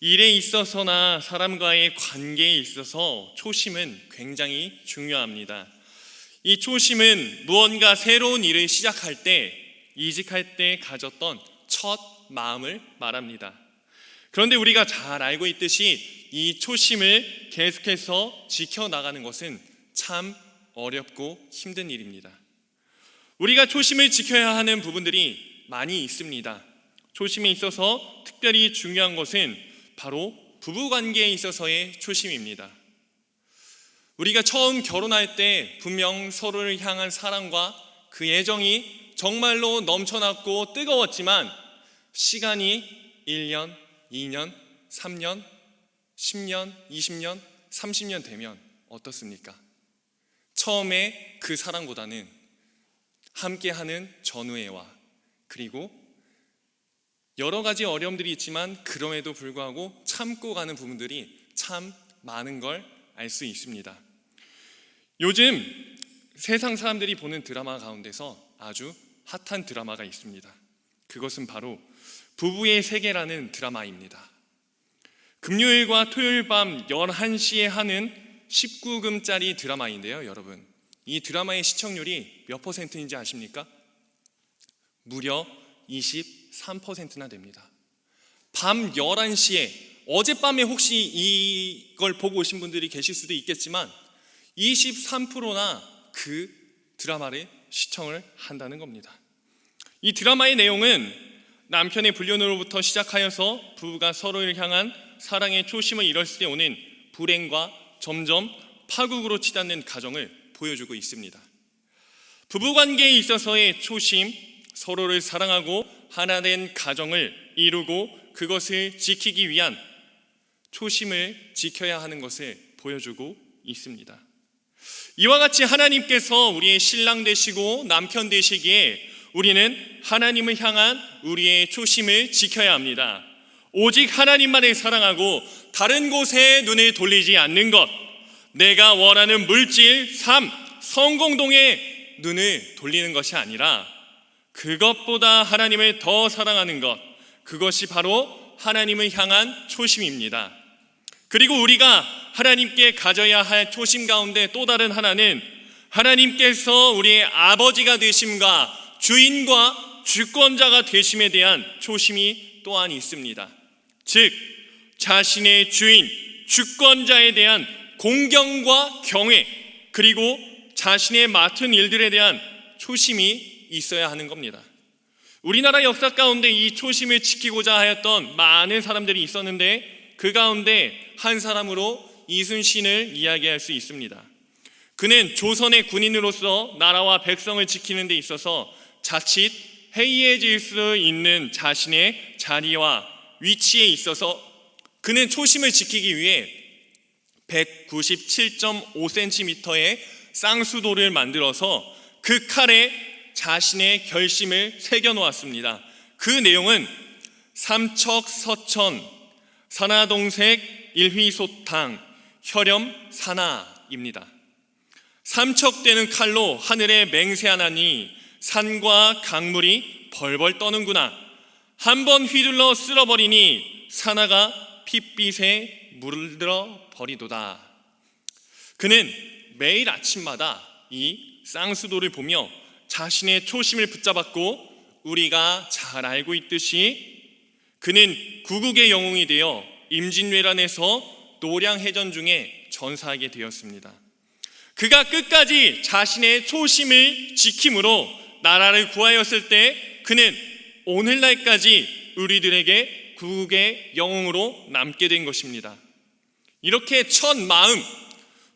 일에 있어서나 사람과의 관계에 있어서 초심은 굉장히 중요합니다. 이 초심은 무언가 새로운 일을 시작할 때, 이직할 때 가졌던 첫 마음을 말합니다. 그런데 우리가 잘 알고 있듯이 이 초심을 계속해서 지켜나가는 것은 참 어렵고 힘든 일입니다. 우리가 초심을 지켜야 하는 부분들이 많이 있습니다. 초심에 있어서 특별히 중요한 것은 바로 부부관계에 있어서의 초심입니다. 우리가 처음 결혼할 때 분명 서로를 향한 사랑과 그 애정이 정말로 넘쳐났고 뜨거웠지만 시간이 1년, 2년, 3년, 10년, 20년, 30년 되면 어떻습니까? 처음에 그 사랑보다는 함께하는 전우애와 그리고 여러 가지 어려움들이 있지만 그럼에도 불구하고 참고 가는 부분들이 참 많은 걸 알 수 있습니다. 요즘 세상 사람들이 보는 드라마 가운데서 아주 핫한 드라마가 있습니다. 그것은 바로 부부의 세계라는 드라마입니다. 금요일과 토요일 밤 11시에 하는 19금짜리 드라마인데요, 여러분. 이 드라마의 시청률이 몇 %인지 아십니까? 무려 23%나 됩니다. 밤 11시에 어젯밤에 혹시 이걸 보고 오신 분들이 계실 수도 있겠지만 23%나 그 드라마를 시청을 한다는 겁니다. 이 드라마의 내용은 남편의 불륜으로부터 시작하여서 부부가 서로를 향한 사랑의 초심을 잃었을 때 오는 불행과 점점 파국으로 치닫는 가정을 보여주고 있습니다. 부부관계에 있어서의 초심, 서로를 사랑하고 하나 된 가정을 이루고 그것을 지키기 위한 초심을 지켜야 하는 것을 보여주고 있습니다. 이와 같이 하나님께서 우리의 신랑 되시고 남편 되시기에 우리는 하나님을 향한 우리의 초심을 지켜야 합니다. 오직 하나님만을 사랑하고 다른 곳에 눈을 돌리지 않는 것, 내가 원하는 물질, 삶, 성공동에 눈을 돌리는 것이 아니라 그것보다 하나님을 더 사랑하는 것, 그것이 바로 하나님을 향한 초심입니다. 그리고 우리가 하나님께 가져야 할 초심 가운데 또 다른 하나는 하나님께서 우리의 아버지가 되심과 주인과 주권자가 되심에 대한 초심이 또한 있습니다. 즉 자신의 주인, 주권자에 대한 공경과 경외, 그리고 자신의 맡은 일들에 대한 초심이 있어야 하는 겁니다. 우리나라 역사 가운데 이 초심을 지키고자 하였던 많은 사람들이 있었는데 그 가운데 한 사람으로 이순신을 이야기할 수 있습니다. 그는 조선의 군인으로서 나라와 백성을 지키는 데 있어서 자칫 해이해질 수 있는 자신의 자리와 위치에 있어서 그는 초심을 지키기 위해 197.5cm의 쌍수돌을 만들어서 그 칼에 자신의 결심을 새겨놓았습니다. 그 내용은 삼척서천 산하동색 일휘소탕 혈염산하입니다. 삼척되는 칼로 하늘에 맹세하나니 산과 강물이 벌벌 떠는구나. 한번 휘둘러 쓸어버리니 산하가 핏빛에 물들어 버리도다. 그는 매일 아침마다 이 쌍수도를 보며 자신의 초심을 붙잡았고 우리가 잘 알고 있듯이 그는 구국의 영웅이 되어 임진왜란에서 노량해전 중에 전사하게 되었습니다. 그가 끝까지 자신의 초심을 지킴으로 나라를 구하였을 때 그는 오늘날까지 우리들에게 구국의 영웅으로 남게 된 것입니다. 이렇게 첫 마음,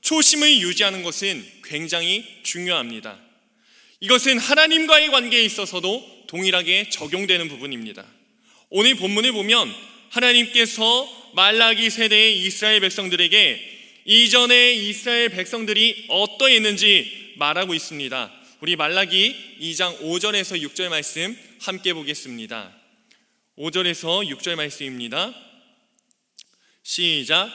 초심을 유지하는 것은 굉장히 중요합니다. 이것은 하나님과의 관계에 있어서도 동일하게 적용되는 부분입니다. 오늘 본문을 보면 하나님께서 말라기 세대의 이스라엘 백성들에게 이전에 이스라엘 백성들이 어떠했는지 말하고 있습니다. 우리 말라기 2장 5절에서 6절 말씀 함께 보겠습니다. 5절에서 6절 말씀입니다. 시작.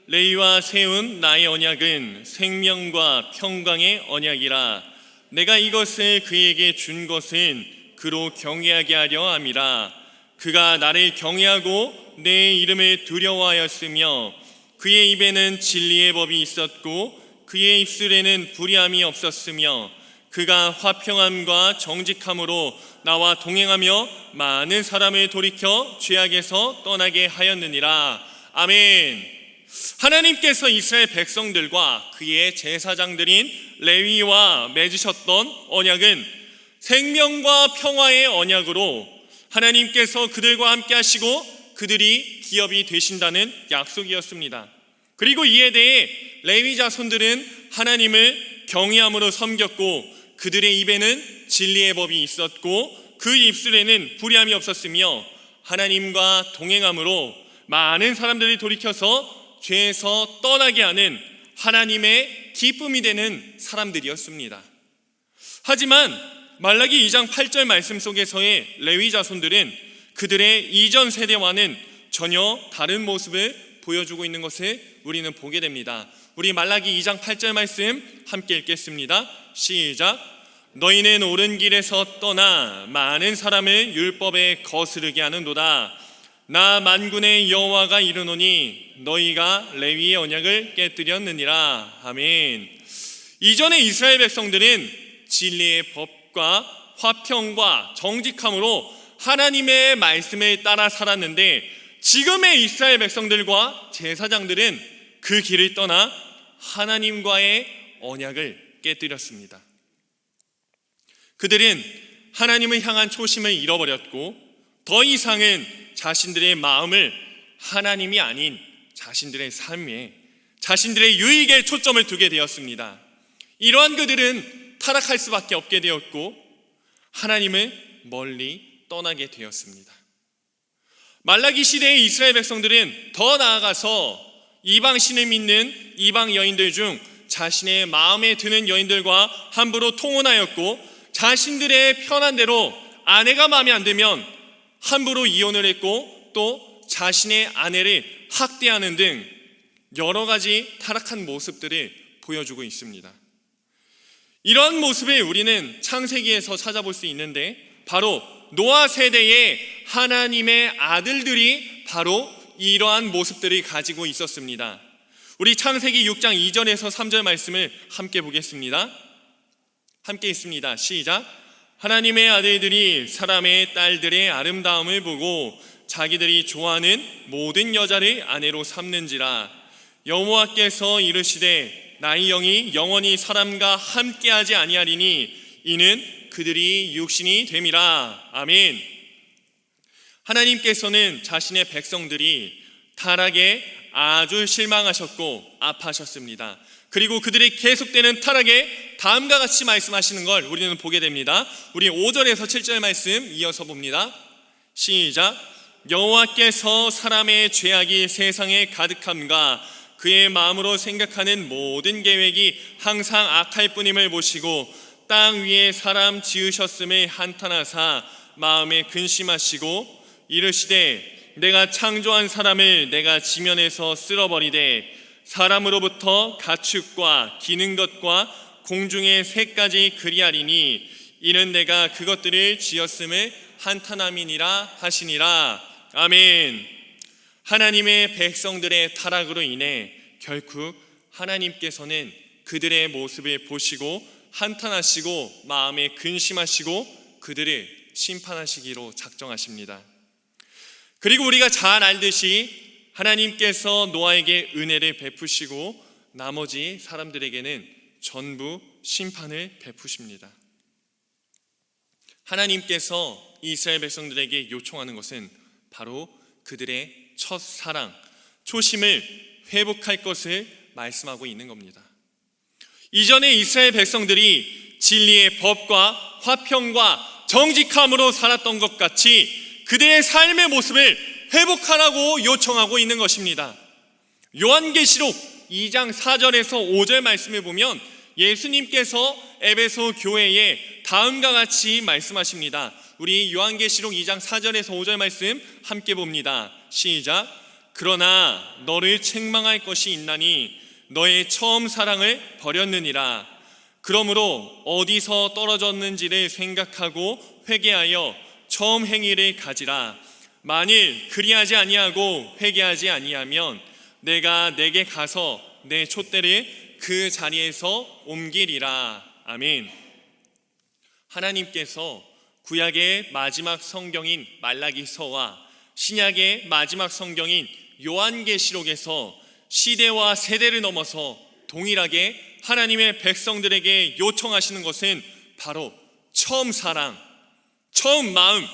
레위와 세운 나의 언약은 생명과 평강의 언약이라. 내가 이것을 그에게 준 것은 그로 경외하게 하려 함이라. 그가 나를 경외하고 내 이름을 두려워하였으며 그의 입에는 진리의 법이 있었고 그의 입술에는 불의함이 없었으며 그가 화평함과 정직함으로 나와 동행하며 많은 사람을 돌이켜 죄악에서 떠나게 하였느니라. 아멘. 하나님께서 이스라엘 백성들과 그의 제사장들인 레위와 맺으셨던 언약은 생명과 평화의 언약으로 하나님께서 그들과 함께 하시고 그들이 기업이 되신다는 약속이었습니다. 그리고 이에 대해 레위 자손들은 하나님을 경외함으로 섬겼고 그들의 입에는 진리의 법이 있었고 그 입술에는 불의함이 없었으며 하나님과 동행함으로 많은 사람들이 돌이켜서 죄에서 떠나게 하는 하나님의 기쁨이 되는 사람들이었습니다. 하지만 말라기 2장 8절 말씀 속에서의 레위 자손들은 그들의 이전 세대와는 전혀 다른 모습을 보여주고 있는 것을 우리는 보게 됩니다. 우리 말라기 2장 8절 말씀 함께 읽겠습니다. 시작. 너희는 옳은 길에서 떠나 많은 사람을 율법에 거스르게 하는도다. 나 만군의 여호와가 이르노니 너희가 레위의 언약을 깨뜨렸느니라. 아멘. 이전에 이스라엘 백성들은 진리의 법과 화평과 정직함으로 하나님의 말씀을 따라 살았는데 지금의 이스라엘 백성들과 제사장들은 그 길을 떠나 하나님과의 언약을 깨뜨렸습니다. 그들은 하나님을 향한 초심을 잃어버렸고 더 이상은 자신들의 마음을 하나님이 아닌 자신들의 삶에, 자신들의 유익에 초점을 두게 되었습니다. 이러한 그들은 타락할 수밖에 없게 되었고 하나님을 멀리 떠나게 되었습니다. 말라기 시대의 이스라엘 백성들은 더 나아가서 이방신을 믿는 이방 여인들 중 자신의 마음에 드는 여인들과 함부로 통혼하였고 자신들의 편한 대로 아내가 마음에 안 들면 함부로 이혼을 했고 또 자신의 아내를 학대하는 등 여러 가지 타락한 모습들을 보여주고 있습니다. 이러한 모습을 우리는 창세기에서 찾아볼 수 있는데 바로 노아 세대의 하나님의 아들들이 바로 이러한 모습들을 가지고 있었습니다. 우리 창세기 6장 2절에서 3절 말씀을 함께 보겠습니다. 함께 있습니다. 시작. 하나님의 아들들이 사람의 딸들의 아름다움을 보고 자기들이 좋아하는 모든 여자를 아내로 삼는지라. 여호와께서 이르시되 나의 영이 영원히 사람과 함께하지 아니하리니 이는 그들이 육신이 됨이라. 아멘. 하나님께서는 자신의 백성들이 타락에 아주 실망하셨고 아파하셨습니다. 그리고 그들이 계속되는 타락에 다음과 같이 말씀하시는 걸 우리는 보게 됩니다. 우리 5절에서 7절 말씀 이어서 봅니다. 시작. 여호와께서 사람의 죄악이 세상에 가득함과 그의 마음으로 생각하는 모든 계획이 항상 악할 뿐임을 보시고 땅 위에 사람 지으셨음을 한탄하사 마음에 근심하시고 이르시되 내가 창조한 사람을 내가 지면에서 쓸어버리되 사람으로부터 가축과 기는 것과 공중의 새까지 그리하리니 이는 내가 그것들을 지었음을 한탄함이니라 하시니라. 아멘. 하나님의 백성들의 타락으로 인해 결국 하나님께서는 그들의 모습을 보시고 한탄하시고 마음에 근심하시고 그들을 심판하시기로 작정하십니다. 그리고 우리가 잘 알듯이 하나님께서 노아에게 은혜를 베푸시고 나머지 사람들에게는 전부 심판을 베푸십니다. 하나님께서 이스라엘 백성들에게 요청하는 것은 바로 그들의 첫사랑, 초심을 회복할 것을 말씀하고 있는 겁니다. 이전에 이스라엘 백성들이 진리의 법과 화평과 정직함으로 살았던 것 같이 그들의 삶의 모습을 회복하라고 요청하고 있는 것입니다. 요한계시록 2장 4절에서 5절 말씀을 보면 예수님께서 에베소 교회에 다음과 같이 말씀하십니다. 우리 요한계시록 2장 4절에서 5절 말씀 함께 봅니다. 시작. 그러나 너를 책망할 것이 있나니 너의 처음 사랑을 버렸느니라. 그러므로 어디서 떨어졌는지를 생각하고 회개하여 처음 행위를 가지라. 만일 그리하지 아니하고 회개하지 아니하면 내가 내게 가서 내 촛대를 그 자리에서 옮기리라. 아멘. 하나님께서 구약의 마지막 성경인 말라기서와 신약의 마지막 성경인 요한계시록에서 시대와 세대를 넘어서 동일하게 하나님의 백성들에게 요청하시는 것은 바로 처음 사랑, 처음 마음,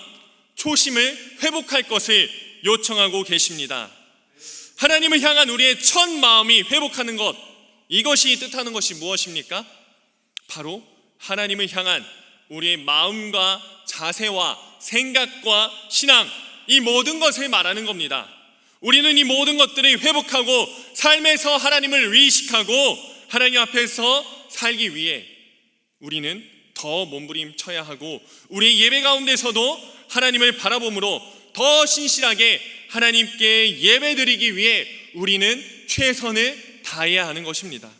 초심을 회복할 것을 요청하고 계십니다. 하나님을 향한 우리의 첫 마음이 회복하는 것, 이것이 뜻하는 것이 무엇입니까? 바로 하나님을 향한 우리의 마음과 자세와 생각과 신앙, 이 모든 것을 말하는 겁니다. 우리는 이 모든 것들을 회복하고 삶에서 하나님을 의식하고 하나님 앞에서 살기 위해 우리는 더 몸부림쳐야 하고 우리 예배 가운데서도 하나님을 바라봄으로 더 신실하게 하나님께 예배드리기 위해 우리는 최선을 다해야 하는 것입니다.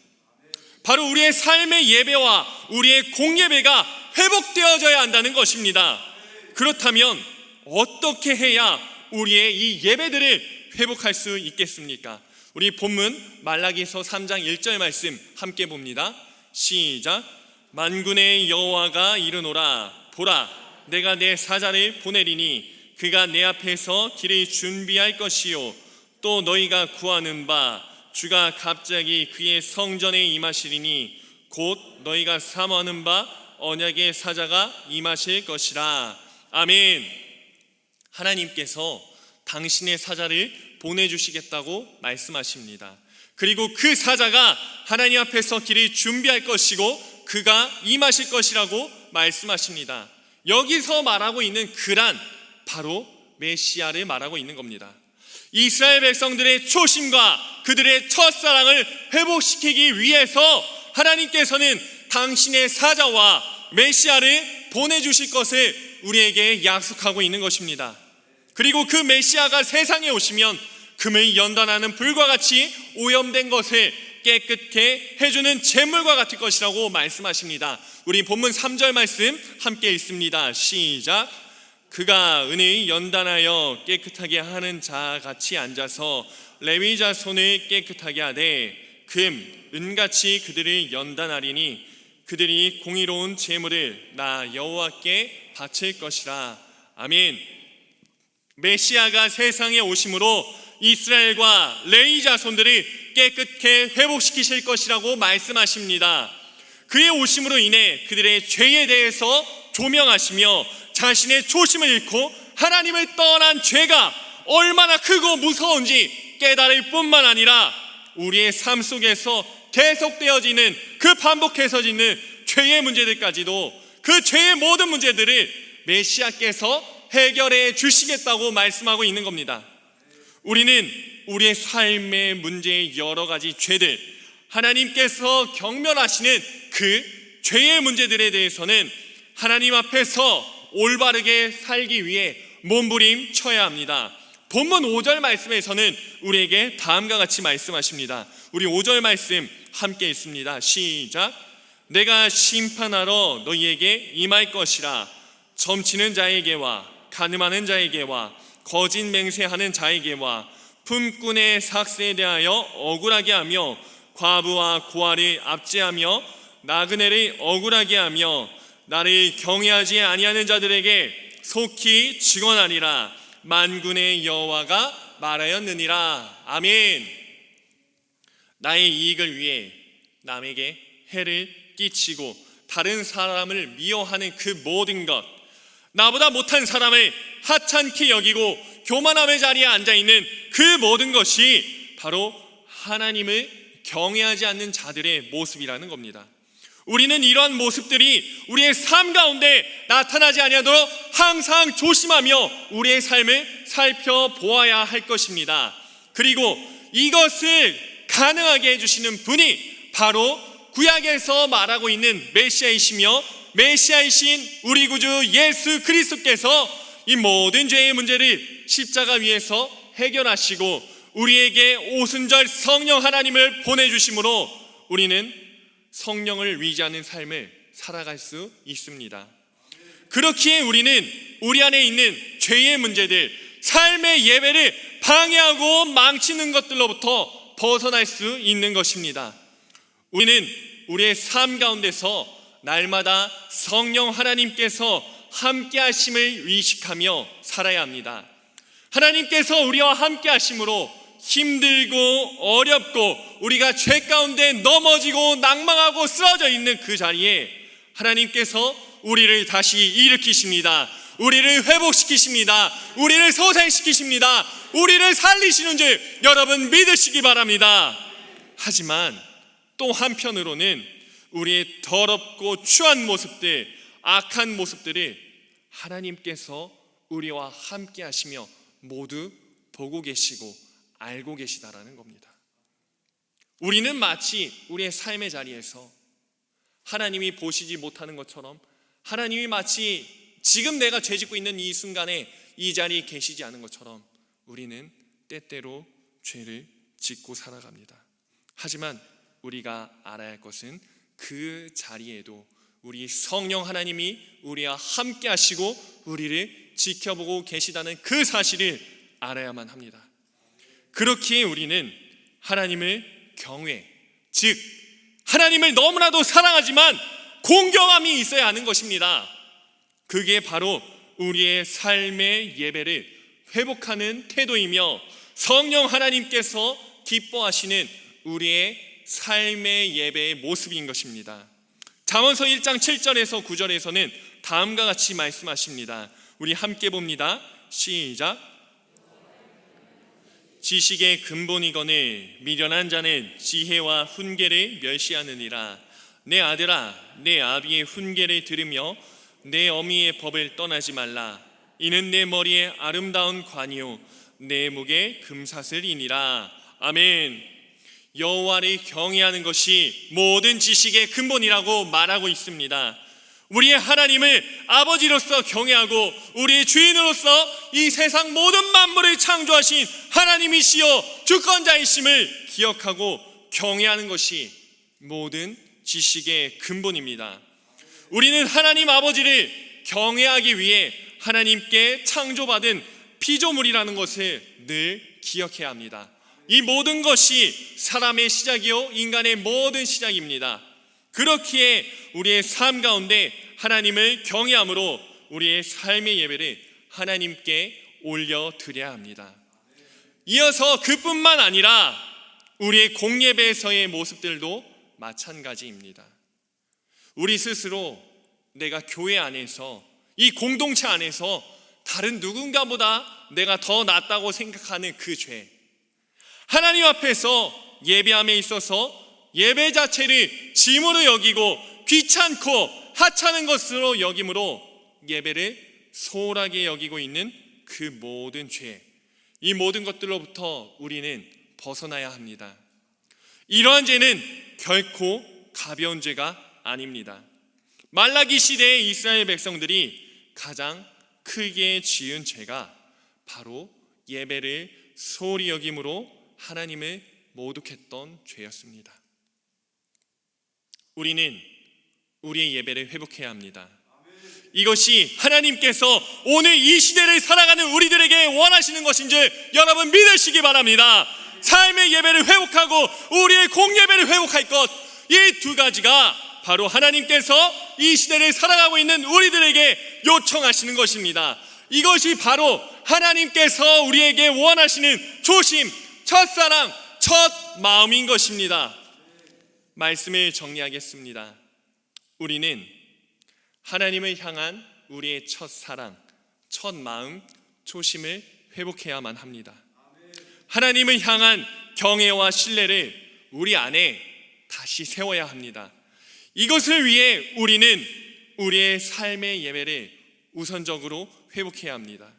바로 우리의 삶의 예배와 우리의 공예배가 회복되어져야 한다는 것입니다. 그렇다면 어떻게 해야 우리의 이 예배들을 회복할 수 있겠습니까? 우리 본문 말라기서 3장 1절 말씀 함께 봅니다. 시작. 만군의 여호와가 이르노라. 보라, 내가 내 사자를 보내리니 그가 내 앞에서 길을 준비할 것이요 또 너희가 구하는 바 주가 갑자기 그의 성전에 임하시리니 곧 너희가 사모하는 바 언약의 사자가 임하실 것이라. 아멘. 하나님께서 당신의 사자를 보내주시겠다고 말씀하십니다. 그리고 그 사자가 하나님 앞에서 길을 준비할 것이고 그가 임하실 것이라고 말씀하십니다. 여기서 말하고 있는 그란, 바로 메시아를 말하고 있는 겁니다. 이스라엘 백성들의 초심과 그들의 첫사랑을 회복시키기 위해서 하나님께서는 당신의 사자와 메시아를 보내주실 것을 우리에게 약속하고 있는 것입니다. 그리고 그 메시아가 세상에 오시면 금을 연단하는 불과 같이 오염된 것을 깨끗게 해주는 제물과 같을 것이라고 말씀하십니다. 우리 본문 3절 말씀 함께 읽습니다. 시작. 그가 은을 연단하여 깨끗하게 하는 자 같이 앉아서 레위 자손을 깨끗하게 하되 금, 은같이 그들을 연단하리니 그들이 공의로운 제물을 나 여호와께 바칠 것이라. 아멘. 메시아가 세상에 오심으로 이스라엘과 레위 자손들을 깨끗게 회복시키실 것이라고 말씀하십니다. 그의 오심으로 인해 그들의 죄에 대해서 조명하시며 자신의 초심을 잃고 하나님을 떠난 죄가 얼마나 크고 무서운지 깨달을 뿐만 아니라 우리의 삶 속에서 계속되어지는 그 반복해서 짓는 죄의 문제들까지도 그 죄의 모든 문제들을 메시아께서 해결해 주시겠다고 말씀하고 있는 겁니다. 우리는 우리의 삶의 문제의 여러 가지 죄들, 하나님께서 경멸하시는 그 죄의 문제들에 대해서는 하나님 앞에서 올바르게 살기 위해 몸부림쳐야 합니다. 본문 5절 말씀에서는 우리에게 다음과 같이 말씀하십니다. 우리 5절 말씀 함께 읽습니다. 시작. 내가 심판하러 너희에게 임할 것이라. 점치는 자에게와 간음하는 자에게와 거짓 맹세하는 자에게와 품꾼의 삭세에 대하여 억울하게 하며 과부와 고아를 압제하며 나그네를 억울하게 하며 나를 경외하지 아니하는 자들에게 속히 증언하리라. 만군의 여호와가 말하였느니라. 아멘. 나의 이익을 위해 남에게 해를 끼치고 다른 사람을 미워하는 그 모든 것, 나보다 못한 사람을 하찮게 여기고 교만함의 자리에 앉아있는 그 모든 것이 바로 하나님을 경외하지 않는 자들의 모습이라는 겁니다. 우리는 이러한 모습들이 우리의 삶 가운데 나타나지 아니하도록 항상 조심하며 우리의 삶을 살펴보아야 할 것입니다. 그리고 이것을 가능하게 해주시는 분이 바로 구약에서 말하고 있는 메시아이시며 메시아이신 우리 구주 예수 그리스도께서 이 모든 죄의 문제를 십자가 위에서 해결하시고 우리에게 오순절 성령 하나님을 보내주심으로 우리는 성령을 위지하는 삶을 살아갈 수 있습니다. 그렇기에 우리는 우리 안에 있는 죄의 문제들, 삶의 예배를 방해하고 망치는 것들로부터 벗어날 수 있는 것입니다. 우리는 우리의 삶 가운데서 날마다 성령 하나님께서 함께 하심을 의식하며 살아야 합니다. 하나님께서 우리와 함께 하심으로 힘들고 어렵고 우리가 죄 가운데 넘어지고 낭망하고 쓰러져 있는 그 자리에 하나님께서 우리를 다시 일으키십니다. 우리를 회복시키십니다. 우리를 소생시키십니다. 우리를 살리시는 줄 여러분 믿으시기 바랍니다. 하지만 또 한편으로는 우리의 더럽고 추한 모습들, 악한 모습들을 하나님께서 우리와 함께 하시며 모두 보고 계시고 알고 계시다라는 겁니다. 우리는 마치 우리의 삶의 자리에서 하나님이 보시지 못하는 것처럼, 하나님이 마치 지금 내가 죄짓고 있는 이 순간에 이 자리에 계시지 않은 것처럼 우리는 때때로 죄를 짓고 살아갑니다. 하지만 우리가 알아야 할 것은 그 자리에도 우리 성령 하나님이 우리와 함께 하시고 우리를 지켜보고 계시다는 그 사실을 알아야만 합니다. 그렇기에 우리는 하나님을 경외, 즉 하나님을 너무나도 사랑하지만 공경함이 있어야 하는 것입니다. 그게 바로 우리의 삶의 예배를 회복하는 태도이며 성령 하나님께서 기뻐하시는 우리의 삶의 예배의 모습인 것입니다. 잠언서 1장 7절에서 9절에서는 다음과 같이 말씀하십니다. 우리 함께 봅니다. 시작. 지식의 근본이거늘 미련한 자는 지혜와 훈계를 멸시하느니라. 내 아들아, 내 아비의 훈계를 들으며 내 어미의 법을 떠나지 말라. 이는 내 머리에 아름다운 관이요 내 목에 금사슬이니라. 아멘. 여호와를 경외하는 것이 모든 지식의 근본이라고 말하고 있습니다. 우리의 하나님을 아버지로서 경외하고 우리의 주인으로서 이 세상 모든 만물을 창조하신 하나님이시여 주권자이심을 기억하고 경외하는 것이 모든 지식의 근본입니다. 우리는 하나님 아버지를 경외하기 위해 하나님께 창조받은 피조물이라는 것을 늘 기억해야 합니다. 이 모든 것이 사람의 시작이요 인간의 모든 시작입니다. 그렇기에 우리의 삶 가운데 하나님을 경외함으로 우리의 삶의 예배를 하나님께 올려드려야 합니다. 이어서 그뿐만 아니라 우리의 공예배에서의 모습들도 마찬가지입니다. 우리 스스로 내가 교회 안에서 이 공동체 안에서 다른 누군가보다 내가 더 낫다고 생각하는 그 죄, 하나님 앞에서 예배함에 있어서 예배 자체를 짐으로 여기고 귀찮고 하찮은 것으로 여김으로 예배를 소홀하게 여기고 있는 그 모든 죄, 이 모든 것들로부터 우리는 벗어나야 합니다. 이러한 죄는 결코 가벼운 죄가 아닙니다. 말라기 시대의 이스라엘 백성들이 가장 크게 지은 죄가 바로 예배를 소홀히 여김으로 하나님을 모독했던 죄였습니다. 우리는 우리의 예배를 회복해야 합니다. 이것이 하나님께서 오늘 이 시대를 살아가는 우리들에게 원하시는 것인 줄 여러분 믿으시기 바랍니다. 삶의 예배를 회복하고 우리의 공예배를 회복할 것, 이 두 가지가 바로 하나님께서 이 시대를 살아가고 있는 우리들에게 요청하시는 것입니다. 이것이 바로 하나님께서 우리에게 원하시는 초심, 첫사랑, 첫 마음인 것입니다. 말씀을 정리하겠습니다. 우리는 하나님을 향한 우리의 첫사랑, 첫 마음, 초심을 회복해야만 합니다. 하나님을 향한 경외와 신뢰를 우리 안에 다시 세워야 합니다. 이것을 위해 우리는 우리의 삶의 예배를 우선적으로 회복해야 합니다.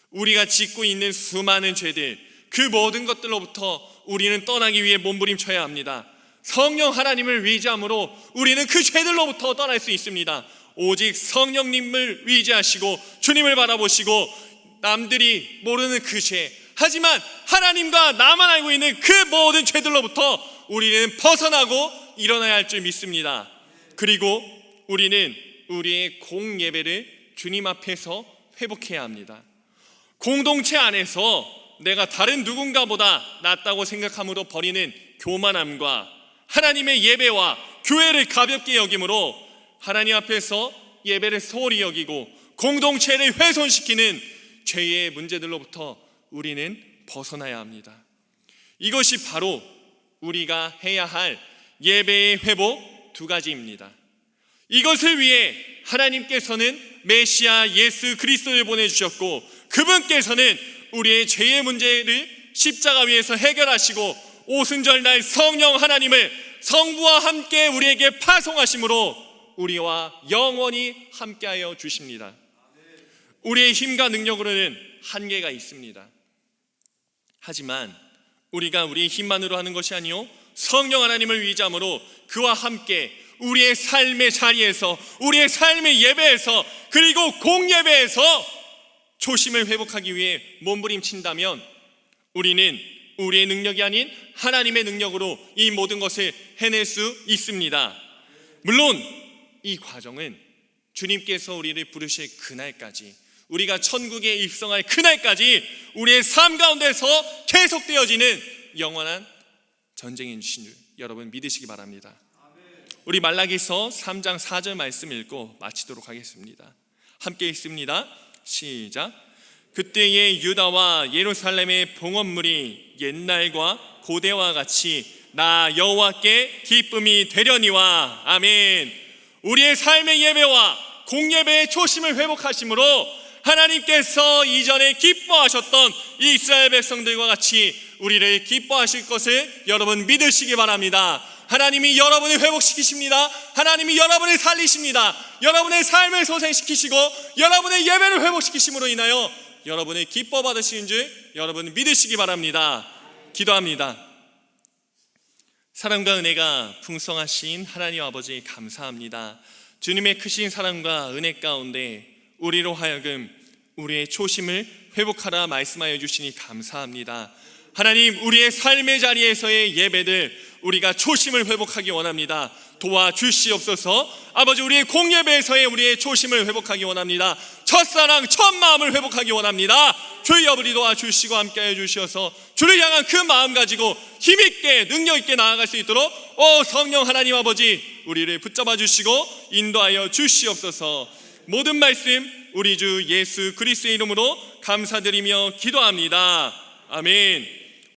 우리가 짓고 있는 수많은 죄들, 그 모든 것들로부터 우리는 떠나기 위해 몸부림쳐야 합니다. 성령 하나님을 의지함으로 우리는 그 죄들로부터 떠날 수 있습니다. 오직 성령님을 의지하시고 주님을 바라보시고 남들이 모르는 그 죄, 하지만 하나님과 나만 알고 있는 그 모든 죄들로부터 우리는 벗어나고 일어나야 할 줄 믿습니다. 그리고 우리는 우리의 공예배를 주님 앞에서 회복해야 합니다. 공동체 안에서 내가 다른 누군가보다 낫다고 생각함으로 버리는 교만함과 하나님의 예배와 교회를 가볍게 여김으로 하나님 앞에서 예배를 소홀히 여기고 공동체를 훼손시키는 죄의 문제들로부터 우리는 벗어나야 합니다. 이것이 바로 우리가 해야 할 예배의 회복 두 가지입니다. 이것을 위해 하나님께서는 메시아 예수 그리스도를 보내주셨고, 그분께서는 우리의 죄의 문제를 십자가 위에서 해결하시고 오순절날 성령 하나님을 성부와 함께 우리에게 파송하심으로 우리와 영원히 함께하여 주십니다. 우리의 힘과 능력으로는 한계가 있습니다. 하지만 우리가 우리의 힘만으로 하는 것이 아니요 성령 하나님을 의지함으로 그와 함께 우리의 삶의 자리에서, 우리의 삶의 예배에서, 그리고 공예배에서 초심을 회복하기 위해 몸부림친다면 우리는 우리의 능력이 아닌 하나님의 능력으로 이 모든 것을 해낼 수 있습니다. 물론 이 과정은 주님께서 우리를 부르실 그날까지, 우리가 천국에 입성할 그날까지 우리의 삶 가운데서 계속되어지는 영원한 전쟁인 줄 여러분 믿으시기 바랍니다. 우리 말라기서 3장 4절 말씀 읽고 마치도록 하겠습니다. 함께 읽습니다. 시작. 그때의 유다와 예루살렘의 봉헌물이 옛날과 고대와 같이 나 여호와께 기쁨이 되려니와. 아멘. 우리의 삶의 예배와 공예배의 초심을 회복하심으로 하나님께서 이전에 기뻐하셨던 이스라엘 백성들과 같이 우리를 기뻐하실 것을 여러분 믿으시기 바랍니다. 하나님이 여러분을 회복시키십니다. 하나님이 여러분을 살리십니다. 여러분의 삶을 소생시키시고 여러분의 예배를 회복시키심으로 인하여 여러분을 기뻐 받으시는 줄 여러분 믿으시기 바랍니다. 기도합니다. 사랑과 은혜가 풍성하신 하나님 아버지 감사합니다. 주님의 크신 사랑과 은혜 가운데 우리로 하여금 우리의 초심을 회복하라 말씀하여 주시니 감사합니다. 하나님, 우리의 삶의 자리에서의 예배들 우리가 초심을 회복하기 원합니다. 도와주시옵소서. 아버지, 우리의 공예배에서의 우리의 초심을 회복하기 원합니다. 첫사랑 첫마음을 회복하기 원합니다. 주의 아버지 도와주시고 함께해 주셔서 주를 향한 그 마음 가지고 힘있게 능력있게 나아갈 수 있도록 성령 하나님 아버지 우리를 붙잡아 주시고 인도하여 주시옵소서. 모든 말씀 우리 주 예수 그리스도의 이름으로 감사드리며 기도합니다. 아멘.